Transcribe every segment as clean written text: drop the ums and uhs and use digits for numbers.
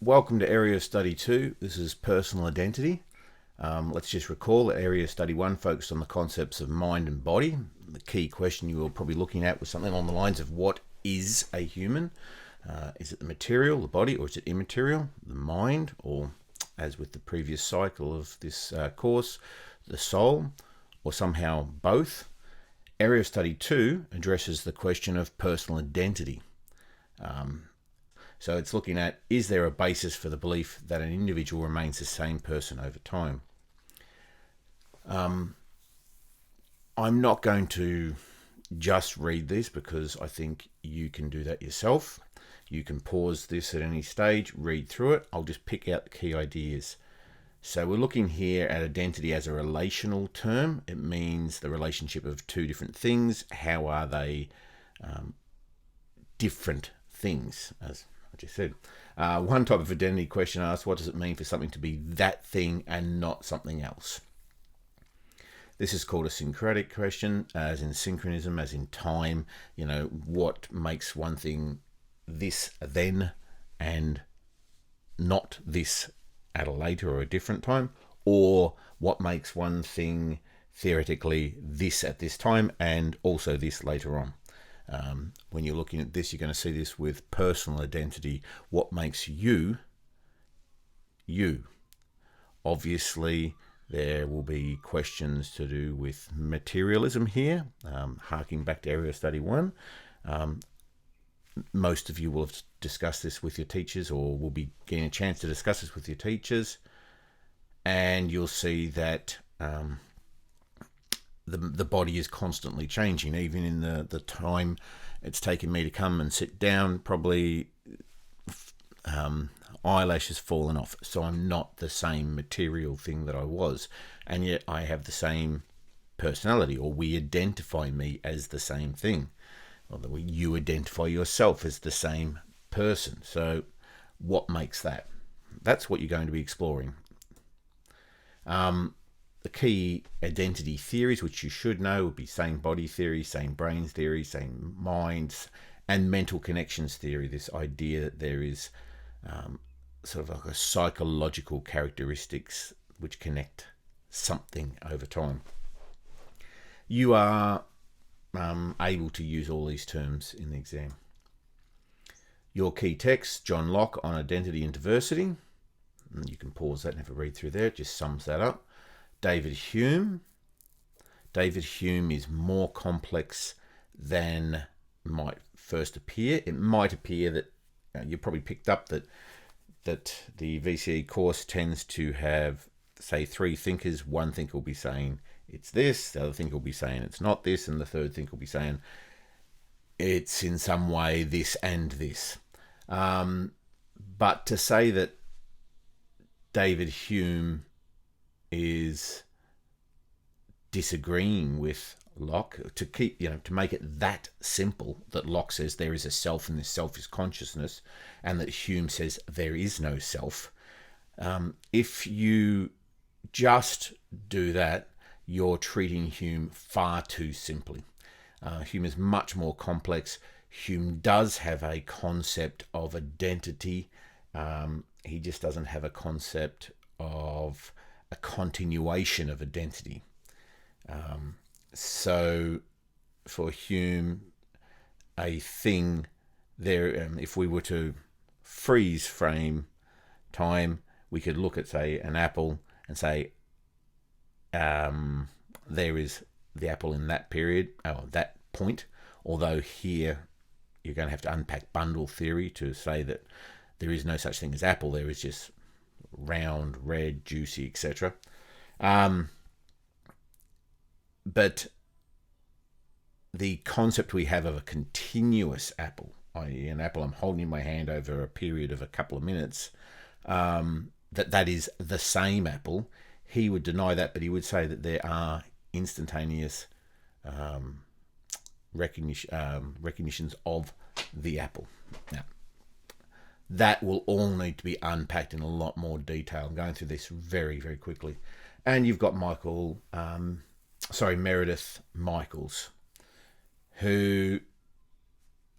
Welcome to Area Study 2. This is personal identity. Let's just recall that Area Study 1 focused on the concepts of mind and body. The key question you were probably looking at was something along the lines of what is a human? Is it the material, the body, or is it immaterial, the mind, or as with the previous cycle of this course, the soul, or somehow both? Area Study 2 addresses the question of personal identity. So it's looking at, is there a basis for the belief that an individual remains the same person over time? I'm not going to just read this because I think you can do that yourself. You can pause this at any stage, read through it. I'll just pick out the key ideas. So we're looking here at identity as a relational term. It means the relationship of two different things. How are they different things, as I just said? One type of identity question asks, what does it mean for something to be that thing and not something else? This is called a syncretic question, as in synchronism, as in time. What makes one thing this then and not this at a later or a different time? Or what makes one thing theoretically this at this time and also this later on? When you're looking at this, you're going to see this with personal identity. What makes you, you? Obviously, there will be questions to do with materialism here, harking back to Area Study 1. Most of you will have discussed this with your teachers or will be getting a chance to discuss this with your teachers. And you'll see that the body is constantly changing. Even in the time it's taken me to come and sit down, probably eyelashes fallen off. So I'm not the same material thing that I was. And yet I have the same personality, or we identify me as the same thing. Or you identify yourself as the same person. So what makes that? That's what you're going to be exploring. The key identity theories, which you should know, would be same body theory, same brains theory, same minds, and mental connections theory. This idea that there is sort of like a psychological characteristics which connect something over time. You are able to use all these terms in the exam. Your key text, John Locke on Identity and Diversity. You can pause that and have a read through there. It just sums that up. David Hume. David Hume is more complex than might first appear. It might appear that you probably picked up that the VCE course tends to have, say, three thinkers. One thinker will be saying it's this, the other thinker will be saying it's not this, and the third thinker will be saying it's in some way this and this. But to say that David Hume is disagreeing with Locke, to make it that simple, that Locke says there is a self and this self is consciousness, and that Hume says there is no self. If you just do that, you're treating Hume far too simply. Hume is much more complex. Hume does have a concept of identity. He just doesn't have a concept of a continuation of identity. So for Hume, a thing there, if we were to freeze frame time, we could look at, say, an apple and say, there is the apple in that period, or that point. Although here you're going to have to unpack bundle theory to say that there is no such thing as apple. There is just round, red, juicy, etc. But the concept we have of a continuous apple, i.e. an apple I'm holding in my hand over a period of a couple of minutes, that is the same apple, he would deny that, but he would say that there are instantaneous recognitions of the apple. Now, that will all need to be unpacked in a lot more detail. I'm going through this very, very quickly. And you've got Meredith Michaels, who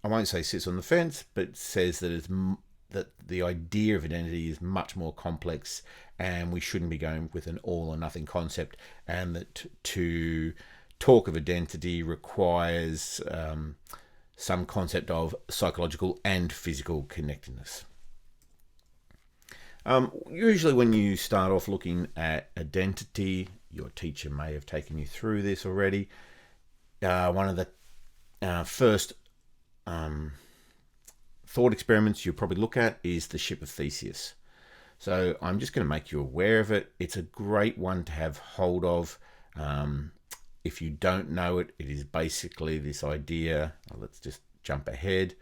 I won't say sits on the fence, but says that that the idea of identity is much more complex, and we shouldn't be going with an all or nothing concept, and that to talk of identity requires some concept of psychological and physical connectedness. Usually when you start off looking at identity, your teacher may have taken you through this already. One of the first thought experiments you'll probably look at is the ship of Theseus. So I'm just going to make you aware of it. It's a great one to have hold of. If you don't know it, it is basically this idea. Let's just jump ahead.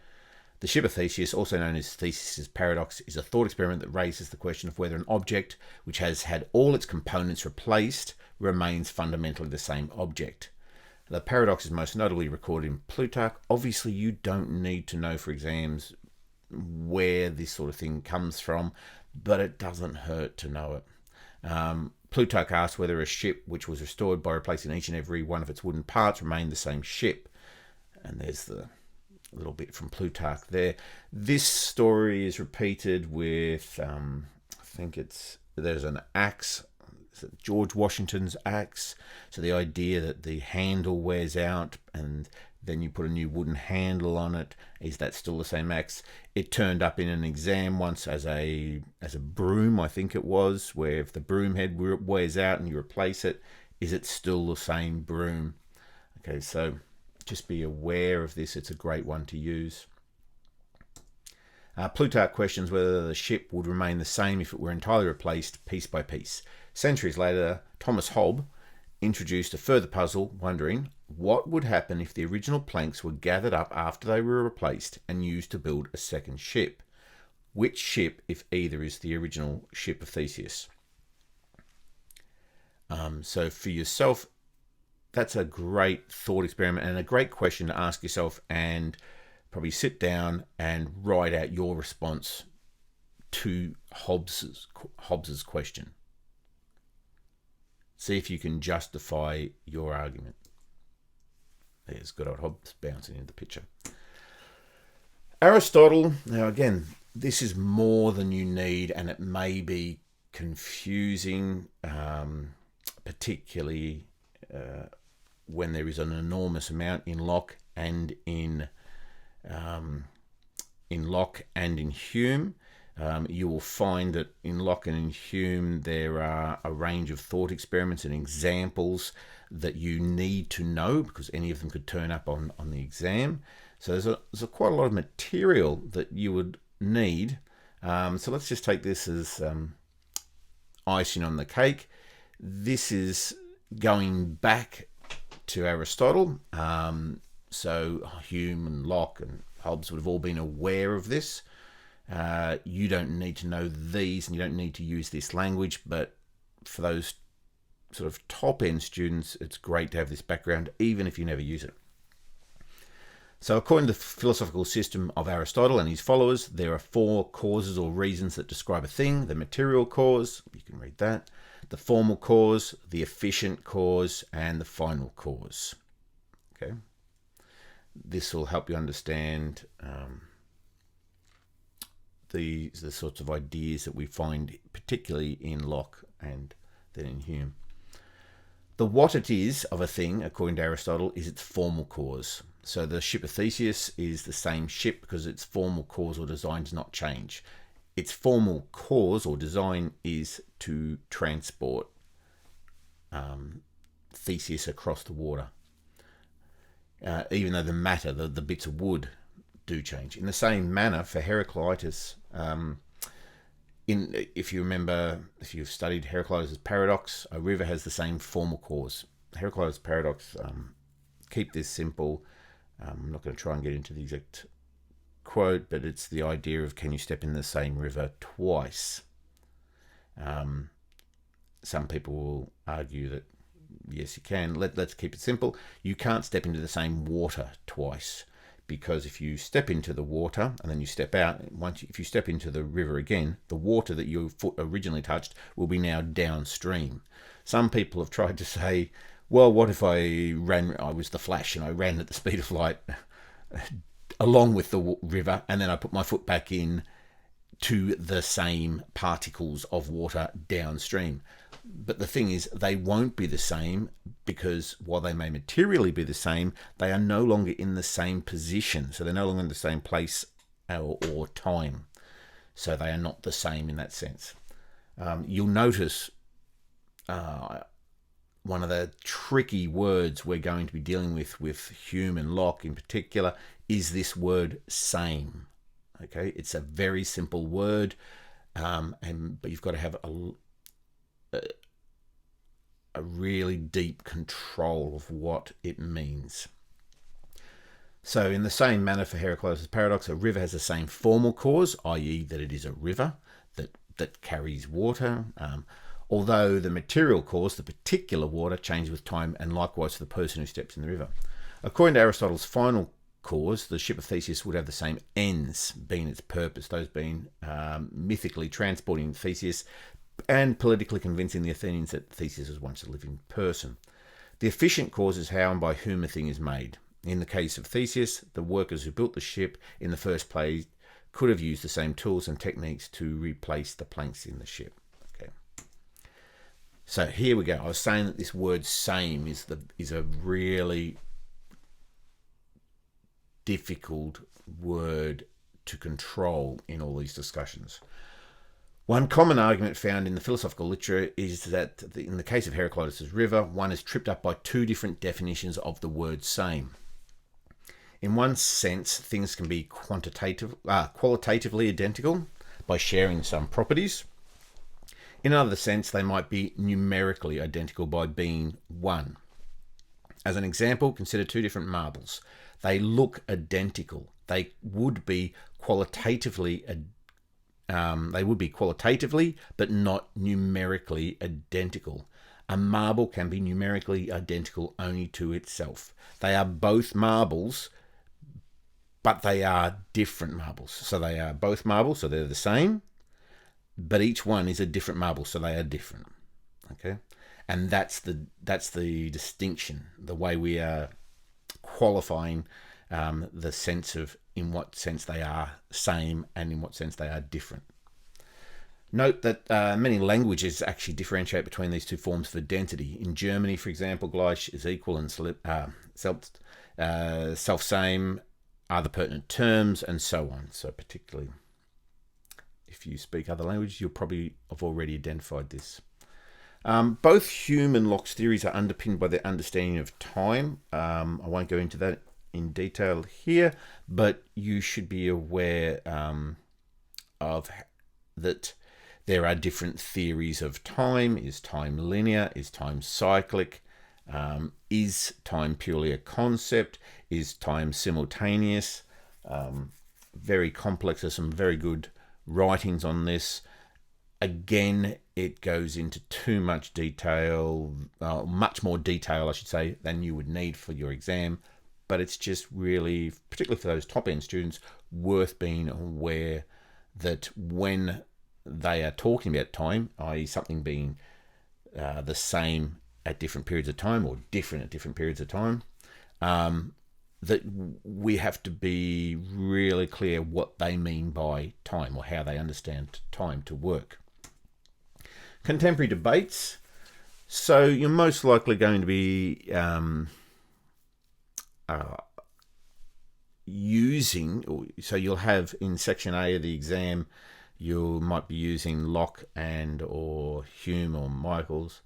The ship of Theseus, also known as Theseus' paradox, is a thought experiment that raises the question of whether an object which has had all its components replaced remains fundamentally the same object. The paradox is most notably recorded in Plutarch. Obviously, you don't need to know for exams where this sort of thing comes from, but it doesn't hurt to know it. Plutarch asked whether a ship which was restored by replacing each and every one of its wooden parts remained the same ship. And there's the little bit from Plutarch there. This story is repeated with, I think there's an axe, George Washington's axe. So the idea that the handle wears out and then you put a new wooden handle on it, is that still the same axe? It turned up in an exam once as a broom, I think it was, where if the broom head wears out and you replace it, is it still the same broom? Okay, so just be aware of this. It's a great one to use. Plutarch questions whether the ship would remain the same if it were entirely replaced piece by piece. Centuries later, Thomas Hobbes introduced a further puzzle, wondering what would happen if the original planks were gathered up after they were replaced and used to build a second ship. Which ship, if either, is the original ship of Theseus? So for yourself, that's a great thought experiment and a great question to ask yourself, and probably sit down and write out your response to Hobbes's question. See if you can justify your argument. There's good old Hobbes bouncing into the picture. Aristotle, now again, this is more than you need, and it may be confusing, particularly when there is an enormous amount in Locke and in Locke and in Hume. You will find that in Locke and in Hume there are a range of thought experiments and examples that you need to know, because any of them could turn up on the exam. So there's quite a lot of material that you would need. So let's just take this as icing on the cake. This is going back to Aristotle. So Hume and Locke and Hobbes would have all been aware of this. You don't need to know these, and you don't need to use this language, but for those sort of top-end students, it's great to have this background, even if you never use it. So according to the philosophical system of Aristotle and his followers, there are 4 causes or reasons that describe a thing: the material cause, you can read that, the formal cause, the efficient cause, and the final cause. Okay, this will help you understand the sorts of ideas that we find particularly in Locke and then in Hume. The what it is of a thing, according to Aristotle, is its formal cause. So the ship of Theseus is the same ship because its formal cause or design does not change. Its formal cause or design is to transport Theseus across the water. Even though the matter, the bits of wood, do change. In the same manner, for Heraclitus, if you remember, if you've studied Heraclitus' paradox, a river has the same formal cause. Heraclitus' paradox, keep this simple. I'm not going to try and get into the exact quote, but it's the idea of, can you step in the same river twice? Some people will argue that yes, you can. Let's keep it simple. You can't step into the same water twice, because if you step into the water and then you step out, if you step into the river again, the water that your foot originally touched will be now downstream. Some people have tried to say, well, what if I was the Flash and I ran at the speed of light along with the river, and then I put my foot back in, to the same particles of water downstream. But the thing is, they won't be the same, because while they may materially be the same, they are no longer in the same position. So they're no longer in the same place or time. So they are not the same in that sense. You'll notice one of the tricky words we're going to be dealing with Hume and Locke in particular is this word same. Okay, it's a very simple word, but you've got to have a really deep control of what it means. So in the same manner for Heraclitus' paradox, a river has the same formal cause, i.e. that it is a river that carries water, although the material cause, the particular water, changes with time, and likewise for the person who steps in the river. According to Aristotle's final cause, the ship of Theseus would have the same ends being its purpose, those being mythically transporting Theseus and politically convincing the Athenians that Theseus was once a living person. The efficient cause is how and by whom a thing is made. In the case of Theseus, the workers who built the ship in the first place could have used the same tools and techniques to replace the planks in the ship. Okay. So here we go. I was saying that this word "same" is a really difficult word to control in all these discussions. One common argument found in the philosophical literature is that in the case of Heraclitus' river, one is tripped up by two different definitions of the word "same." In one sense, things can be qualitatively identical by sharing some properties. In another sense, they might be numerically identical by being one. As an example, consider two different marbles. They look identical. They would be qualitatively, but not numerically identical. A marble can be numerically identical only to itself. They are both marbles, but they are different marbles. So they are both marbles, so they're the same, but each one is a different marble, so they are different. Okay, and that's the distinction, the way we are qualifying the sense of in what sense they are same and in what sense they are different. Note that many languages actually differentiate between these two forms of identity. In Germany, for example, gleich is equal and self-same are the pertinent terms, and so on. So particularly if you speak other languages, you'll probably have already identified this. Both Hume and Locke's theories are underpinned by their understanding of time. I won't go into that in detail here, but you should be aware of that there are different theories of time. Is time linear? Is time cyclic? Is time purely a concept? Is time simultaneous? Very complex. There's some very good writings on this. Again, it goes into too much detail, much more detail, I should say, than you would need for your exam. But it's just really, particularly for those top-end students, worth being aware that when they are talking about time, i.e. something being the same at different periods of time or different at different periods of time, that we have to be really clear what they mean by time or how they understand time to work. Contemporary debates. So you're most likely going to be so you'll have in section A of the exam, you might be using Locke and or Hume or Michael's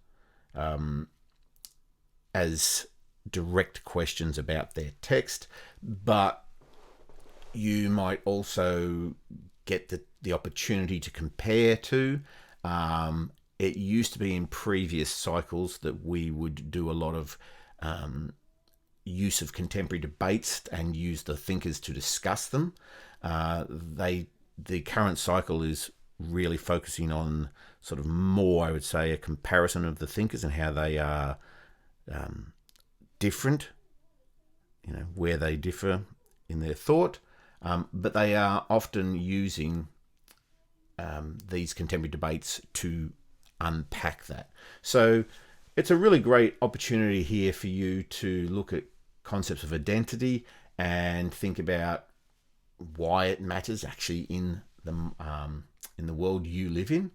as direct questions about their text, but you might also get the opportunity to compare to. It used to be in previous cycles that we would do a lot of use of contemporary debates and use the thinkers to discuss them. The current cycle is really focusing on sort of more, I would say, a comparison of the thinkers and how they are different, where they differ in their thought, but they are often using these contemporary debates to unpack that. So it's a really great opportunity here for you to look at concepts of identity and think about why it matters actually in in the world you live in.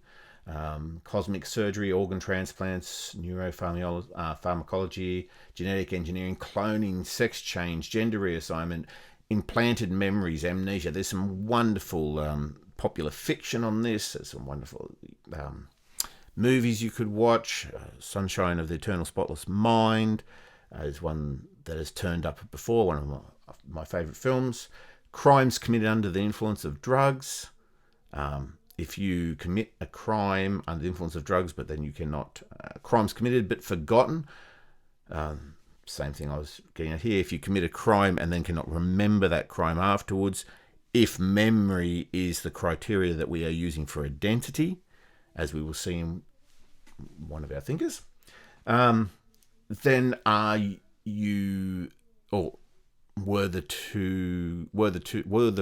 Cosmic surgery, organ transplants, neuropharmacology, genetic engineering, cloning, sex change, gender reassignment, implanted memories, amnesia. There's some wonderful popular fiction on this. There's some wonderful movies you could watch. Sunshine of the Eternal Spotless Mind is one that has turned up before, one of my favourite films. Crimes committed under the influence of drugs. If you commit a crime under the influence of drugs, but then you cannot... crimes committed but forgotten. Same thing I was getting at here. If you commit a crime and then cannot remember that crime afterwards, if memory is the criteria that we are using for identity, as we will see in one of our thinkers, then are you... or were the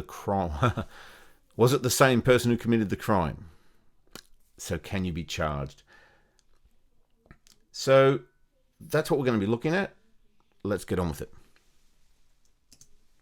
crime... was it the same person who committed the crime? So can you be charged? So that's what we're going to be looking at. Let's get on with it.